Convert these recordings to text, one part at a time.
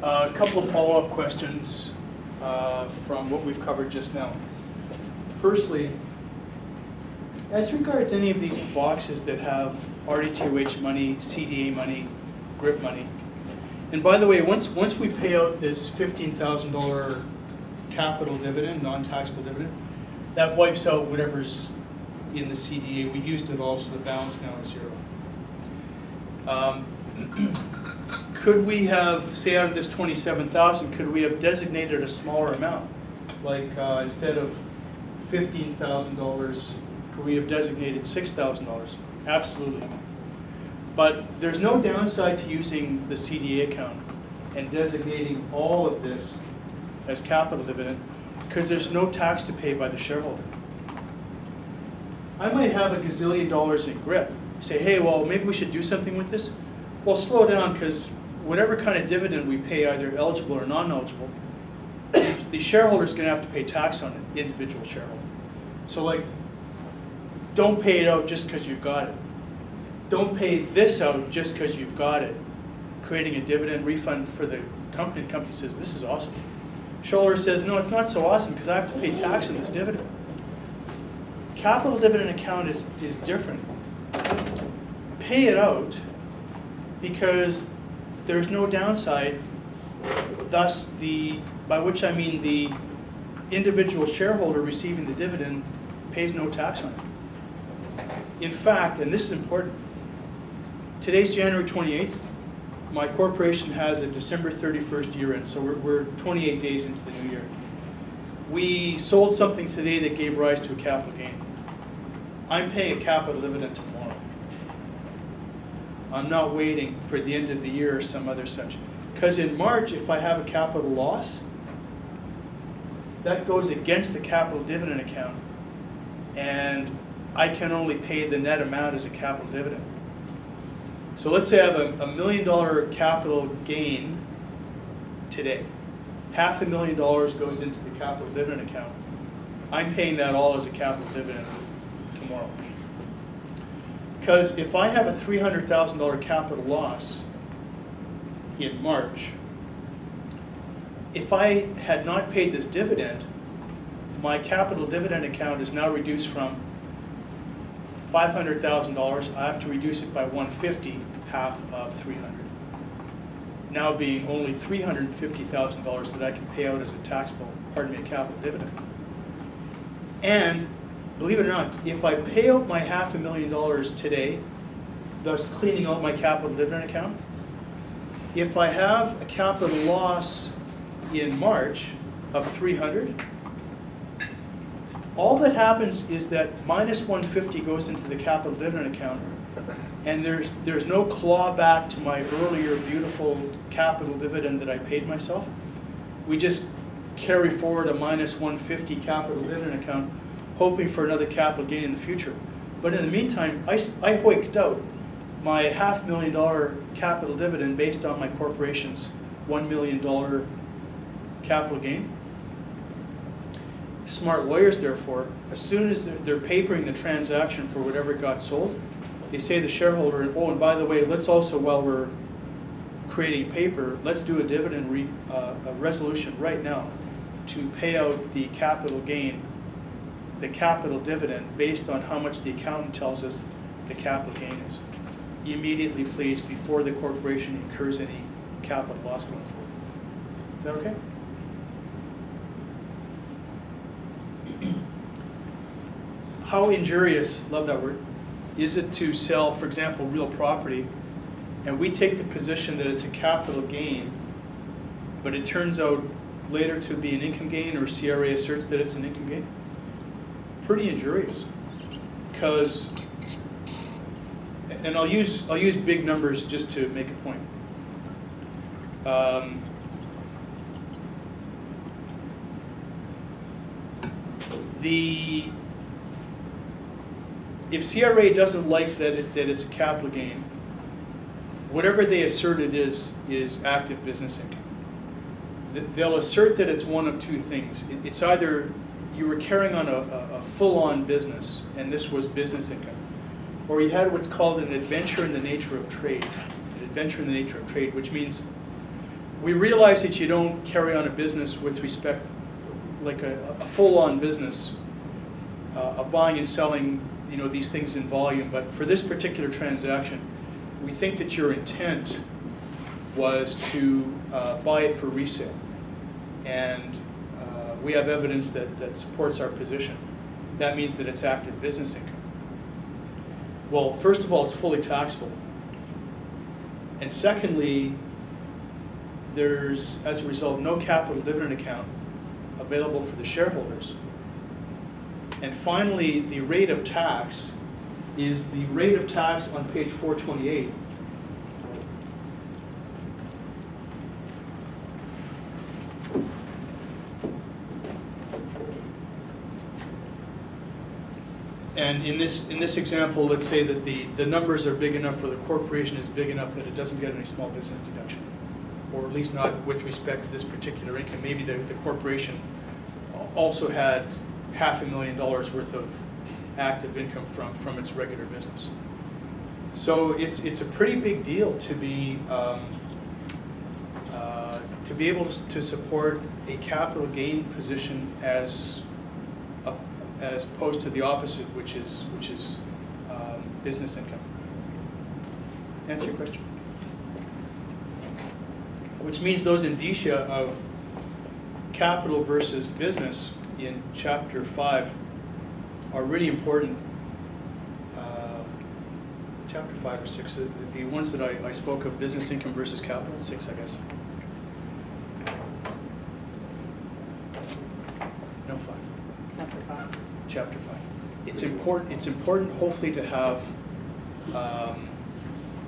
A couple of follow-up questions from what we've covered just now. Firstly, as regards any of these boxes that have RDTOH money, CDA money, GRIP money, and by the way, once we pay out this $15,000 capital dividend, non-taxable dividend, that wipes out whatever's in the CDA. We've used it all, so the balance now is zero. Could we have, say out of this 27,000, could we have designated a smaller amount? Like instead of $15,000, could we have designated $6,000? Absolutely. But there's no downside to using the CDA account and designating all of this as capital dividend because there's no tax to pay by the shareholder. I might have a gazillion dollars in GRIP. Say, hey, well, maybe we should do something with this. Well, slow down because whatever kind of dividend we pay, either eligible or non-eligible, the shareholder's going to have to pay tax on it, individual shareholder. So like, don't pay it out just because you've got it. Don't pay this out just because you've got it. Creating a dividend refund for the company says, this is awesome. Shareholder says, no, it's not so awesome because I have to pay tax on this dividend. Capital dividend account is different. Pay it out because there's no downside, thus by which I mean the individual shareholder receiving the dividend pays no tax on it. In fact, and this is important, today's January 28th, my corporation has a December 31st year end, so we're 28 days into the new year. We sold something today that gave rise to a capital gain. I'm paying a capital dividend tomorrow. I'm not waiting for the end of the year or some other such. Because in March, if I have a capital loss, that goes against the capital dividend account, and I can only pay the net amount as a capital dividend. So let's say I have a $1 million capital gain today. $500,000 goes into the capital dividend account. I'm paying that all as a capital dividend tomorrow. Because if I have a $300,000 capital loss in March, if I had not paid this dividend, my capital dividend account is now reduced from $500,000. I have to reduce it by 150, half of 300. Now being only $350,000 that I can pay out as a taxable, a capital dividend. And believe it or not, if I pay out my $500,000 today, thus cleaning out my capital dividend account, if I have a capital loss in March of 300, all that happens is that minus 150 goes into the capital dividend account, and there's no clawback to my earlier beautiful capital dividend that I paid myself. We just carry forward a minus 150 capital dividend account, hoping for another capital gain in the future. But in the meantime, I hoiked out my $500,000 capital dividend based on my corporation's $1 million capital gain. Smart lawyers, therefore, as soon as they're papering the transaction for whatever got sold, they say to the shareholder, oh, and by the way, let's also, while we're creating paper, let's do a dividend a resolution right now to pay out the capital gain, the capital dividend, based on how much the accountant tells us the capital gain is. Immediately, please, before the corporation incurs any capital loss going forward. Is that okay? How injurious, love that word, is it to sell, for example, real property, and we take the position that it's a capital gain, but it turns out later to be an income gain, or CRA asserts that it's an income gain? Pretty injurious, because, and I'll use big numbers just to make a point. If CRA doesn't like that it's a capital gain, whatever they assert it is active business income. They'll assert that it's one of two things. It's either you were carrying on a full-on business, and this was business income, or you had what's called an adventure in the nature of trade. An adventure in the nature of trade, which means we realize that you don't carry on a business with respect, like a full-on business of buying and selling, these things in volume. But for this particular transaction, we think that your intent was to buy it for resale, and we have evidence that supports our position. That means that it's active business income. Well, first of all, it's fully taxable. And secondly, there's, as a result, no capital dividend account available for the shareholders. And finally, the rate of tax is the rate of tax on page 428. And in this example, let's say that the numbers are big enough, or the corporation is big enough that it doesn't get any small business deduction, or at least not with respect to this particular income. Maybe the corporation also had $500,000 worth of active income from its regular business. So it's a pretty big deal to be able to support a capital gain position as opposed to the opposite, which is business income. Answer your question. Which means those indicia of capital versus business in Chapter 5 are really important. Chapter 5 or 6, the ones that I spoke of, business income versus capital, 6, I guess. No, 5. Chapter 5. Chapter 5. It's important, hopefully, to have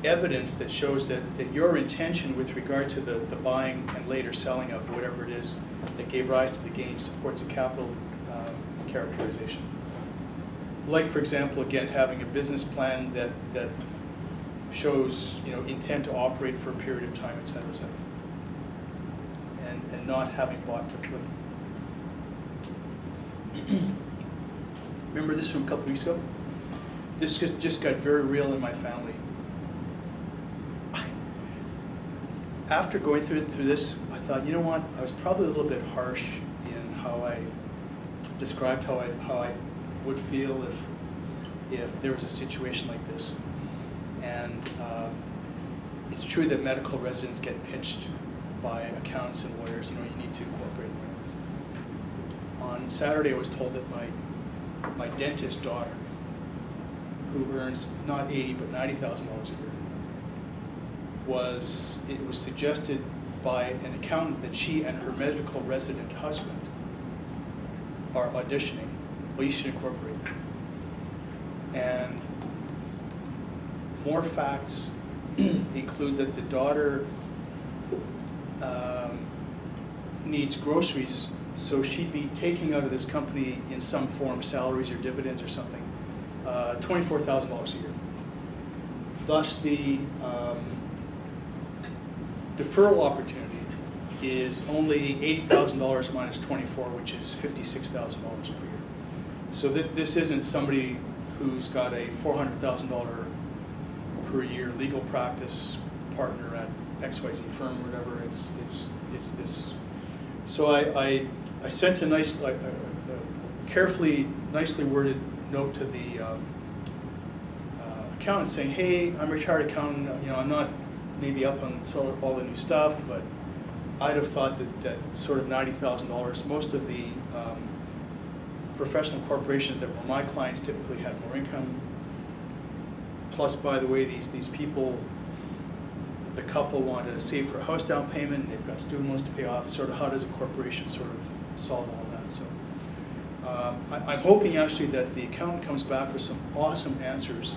evidence that shows that your intention with regard to the buying and later selling of whatever it is that gave rise to the gain supports a capital characterization. Like, for example, again, having a business plan that shows intent to operate for a period of time, et cetera, and not having bought to flip. Remember this from a couple weeks ago? This just got very real in my family. After going through this, I thought, you know what? I was probably a little bit harsh in how I described how I would feel if there was a situation like this. And it's true that medical residents get pinched by accountants and lawyers. You need to cooperate. On Saturday, I was told that my dentist daughter, who earns not $80,000 but $90,000 a year, it was suggested by an accountant that she and her medical resident husband are auditioning. Well, you should incorporate. And more facts include that the daughter needs groceries, so she'd be taking out of this company in some form, salaries or dividends or something, $24,000 a year. Thus, the deferral opportunity is only $80,000 minus 24, which is $56,000 per year. So this isn't somebody who's got a $400,000 per year legal practice partner at XYZ firm or whatever. It's this. So I sent a nice, carefully, nicely worded note to the accountant saying, hey, I'm a retired accountant. I'm not maybe up on all the new stuff, but I'd have thought that sort of $90,000. Most of the professional corporations that were my clients typically had more income. Plus, by the way, these people, the couple wanted to save for a house down payment, they've got student loans to pay off. Sort of how does a corporation sort of solve all that? So I'm hoping actually that the accountant comes back with some awesome answers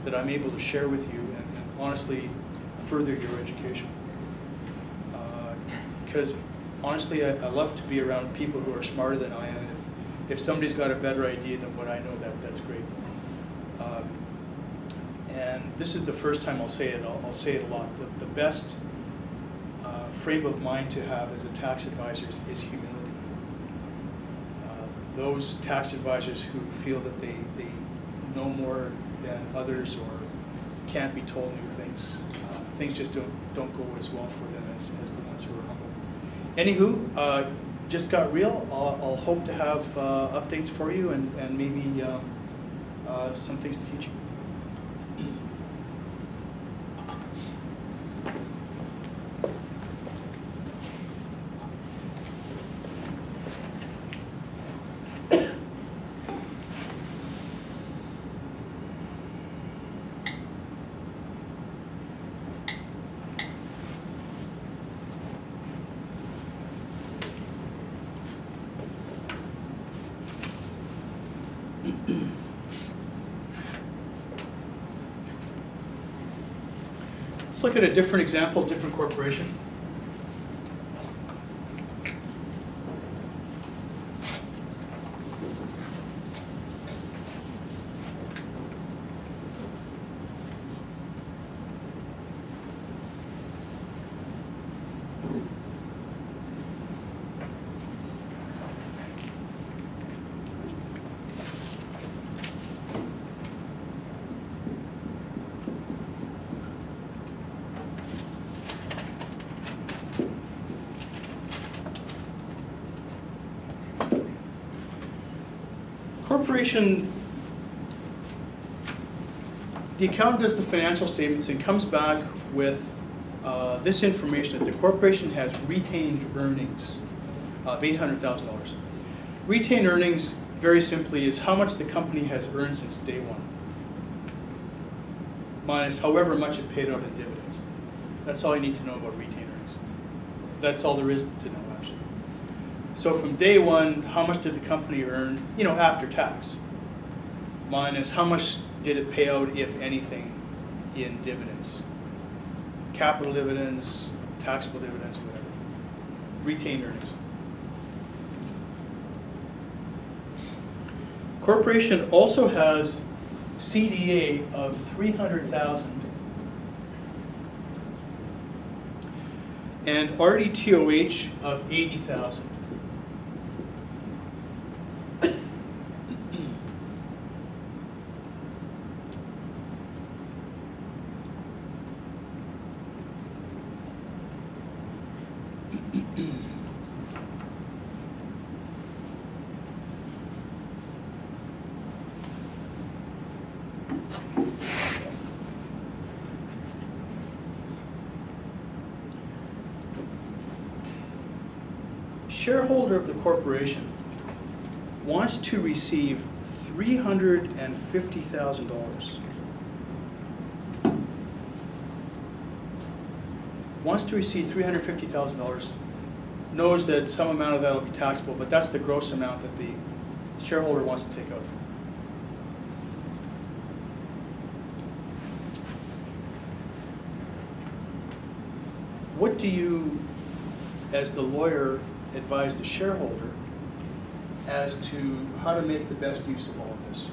that I'm able to share with you and honestly further your education. Because honestly, I love to be around people who are smarter than I am. And if somebody's got a better idea than what I know, that's great. And this is the first time I'll say it. I'll say it a lot. The best frame of mind to have as a tax advisor is humility. Those tax advisors who feel that they know more than others, or can't be told new things. Things just don't go as well for them as the ones who are humble. Anywho, just got real. I'll hope to have updates for you and maybe some things to teach you. Let's look at a different example, different corporation. Corporation, the accountant does the financial statements and comes back with this information that the corporation has retained earnings of $800,000. Retained earnings, very simply, is how much the company has earned since day one, minus however much it paid out in dividends. That's all you need to know about retained earnings. That's all there is to know, actually. So from day one, how much did the company earn, after tax? Minus how much did it pay out, if anything, in dividends? Capital dividends, taxable dividends, whatever. Retained earnings. Corporation also has CDA of $300,000 and RDTOH of $80,000. Shareholder of the corporation wants to receive $350,000. Wants to receive $350,000, knows that some amount of that will be taxable, but that's the gross amount that the shareholder wants to take out. What do you, as the lawyer, advise the shareholder as to how to make the best use of all of this?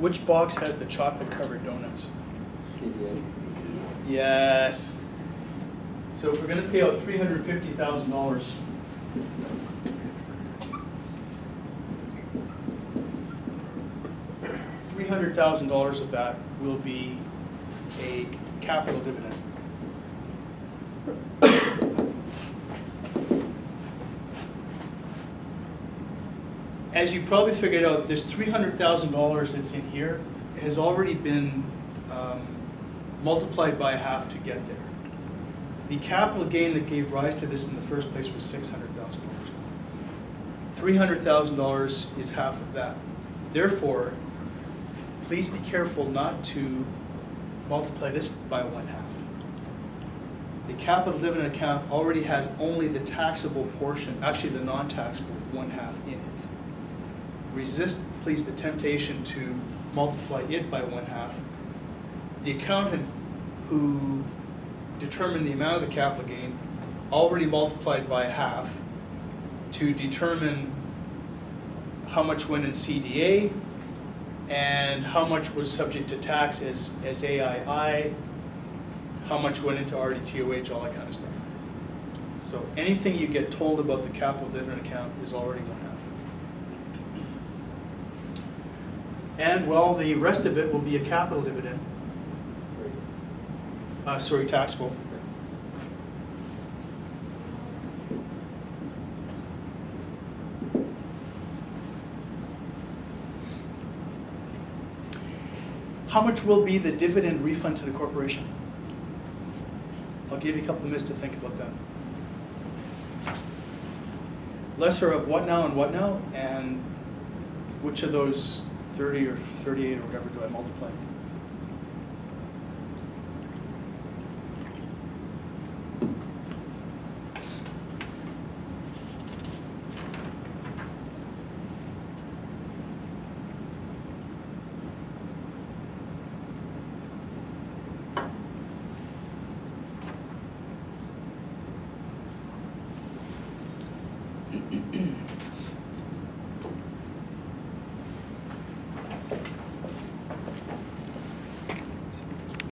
Which box has the chocolate-covered donuts? Yes. So if we're going to pay out $350,000, $300,000 of that will be a capital dividend. As you probably figured out, this $300,000 that's in here has already been multiplied by half to get there. The capital gain that gave rise to this in the first place was $600,000. $300,000 is half of that. Therefore, please be careful not to multiply this by 1/2. The capital dividend account already has only the taxable portion, actually the non-taxable 1/2 in it. Resist, please, the temptation to multiply it by 1/2. The accountant who determine the amount of the capital gain already multiplied by half to determine how much went in CDA and how much was subject to tax as AII, how much went into RDTOH, all that kind of stuff. So anything you get told about the capital dividend account is already 1/2. And well, the rest of it will be a capital dividend. Sorry, taxable. How much will be the dividend refund to the corporation? I'll give you a couple of minutes to think about that. Lesser of what now and what now, and which of those 30 or 38 or whatever do I multiply?